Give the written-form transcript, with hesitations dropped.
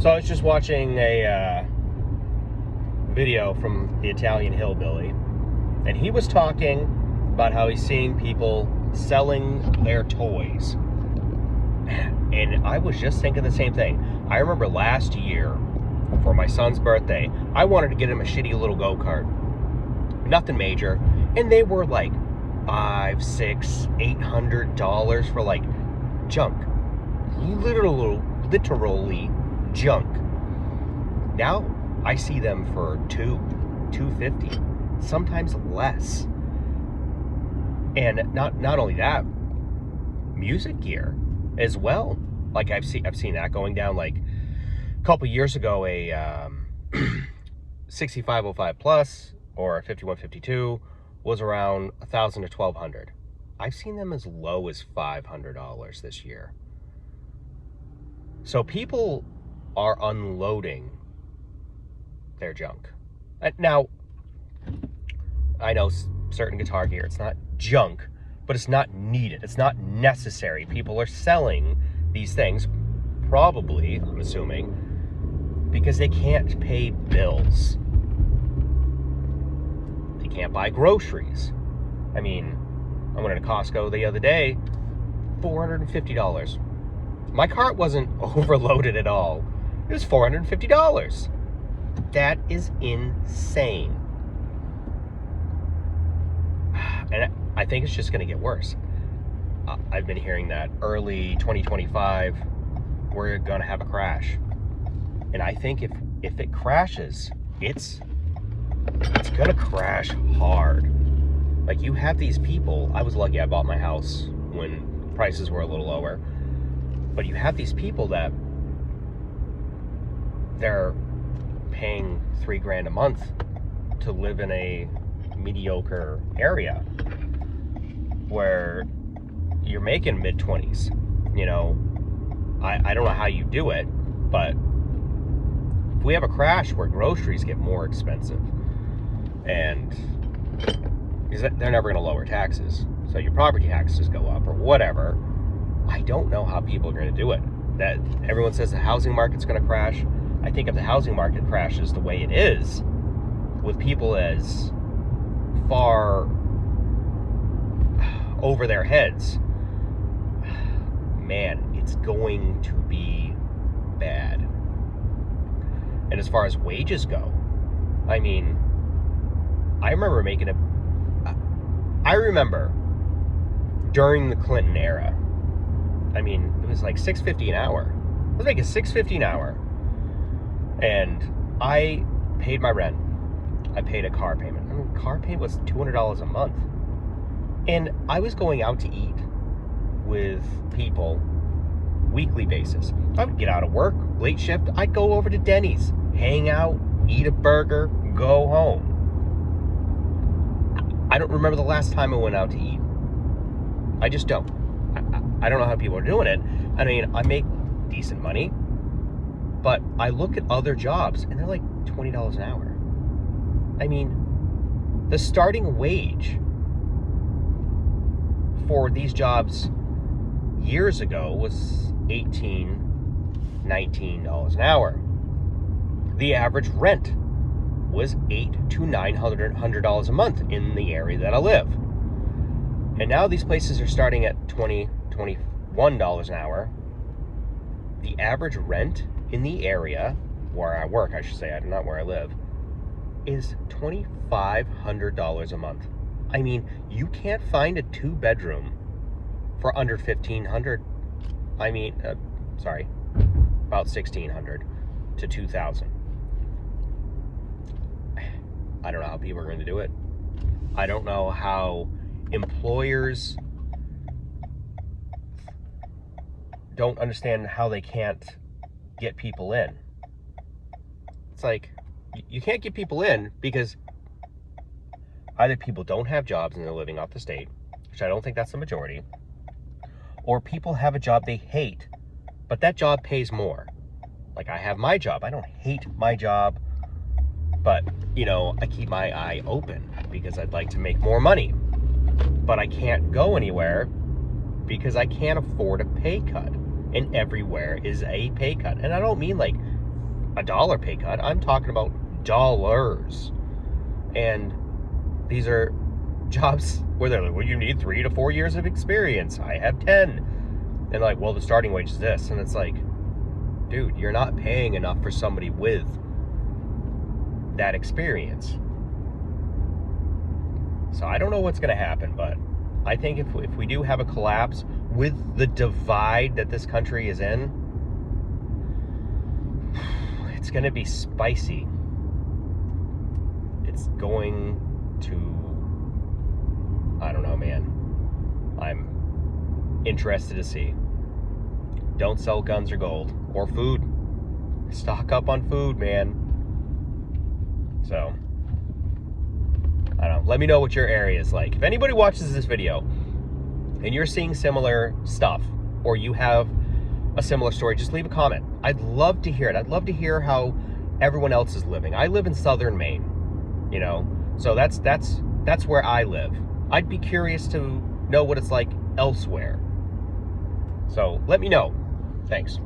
So I was just watching a video from the Italian Hillbilly, and he was talking about how he's seeing people selling their toys. And I was just thinking the same thing. I remember last year, for my son's birthday, I wanted to get him a shitty little go-kart. Nothing major. And they were like $500, $600, $800 for like junk. Literally junk. Now I see them for $250, sometimes less. And not only that, music gear as well. Like I've seen that going down. Like a couple years ago, a 6505 Plus or a 5152 was around $1,000 to $1,200. I've seen them as low as $500 this year. So people are unloading their junk. Now, I know certain guitar gear, it's not junk, but it's not needed. It's not necessary. People are selling these things, probably, I'm assuming, because they can't pay bills. They can't buy groceries. I mean, I went to Costco the other day, $450. My cart wasn't overloaded at all. It was $450. That is insane. And I think it's just going to get worse. I've been hearing that early 2025, we're going to have a crash. And I think if it crashes, it's going to crash hard. Like, you have these people. I was lucky I bought my house when prices were a little lower. But you have these people that they're paying $3,000 a month to live in a mediocre area where you're making mid-20s. You know, I don't know how you do it, but if we have a crash where groceries get more expensive, and they're never going to lower taxes, so your property taxes go up or whatever, I don't know how people are going to do it. That everyone says the housing market's going to crash. I think if the housing market crashes the way it is, with people as far over their heads, man, it's going to be bad. And as far as wages go, I mean, I remember during the Clinton era, I mean, it was like $6.50 an hour. I was making $6.50 an hour. And I paid my rent. I paid a car payment. I mean, car payment was $200 a month. And I was going out to eat with people weekly basis. I would get out of work, late shift, I'd go over to Denny's, hang out, eat a burger, go home. I don't remember the last time I went out to eat. I just don't. I don't know how people are doing it. I mean, I make decent money, but I look at other jobs and they're like $20 an hour. I mean, the starting wage for these jobs years ago was $18, $19 an hour. The average rent was $800 to $900 a month in the area that I live. And now these places are starting at $20, $21 an hour. The average rent in the area where I work, I should say, not where I live, is $2,500 a month. I mean, you can't find a 2-bedroom for under $1,500. I mean, about $1,600 to $2,000. I don't know how people are going to do it. I don't know how employers don't understand how they can't get people in. It's like, you can't get people in because either people don't have jobs and they're living off the state, which I don't think that's the majority, or people have a job they hate, but that job pays more. Like, I have my job. I don't hate my job, but, you know, I keep my eye open because I'd like to make more money. But I can't go anywhere because I can't afford a pay cut. And everywhere is a pay cut. And I don't mean like a dollar pay cut. I'm talking about dollars. And these are jobs where they're like, well, you need 3 to 4 years of experience. I have 10. And like, well, the starting wage is this. And it's like, dude, you're not paying enough for somebody with that experience. So I don't know what's going to happen, but I think if we do have a collapse with the divide that this country is in, it's going to be spicy. It's going to, I don't know, man. I'm interested to see. Don't sell guns or gold or food. Stock up on food, man. So, I don't know. Let me know what your area is like. If anybody watches this video and you're seeing similar stuff or you have a similar story, just leave a comment. I'd love to hear it. I'd love to hear how everyone else is living. I live in southern Maine, you know, so that's where I live. I'd be curious to know what it's like elsewhere. So let me know. Thanks.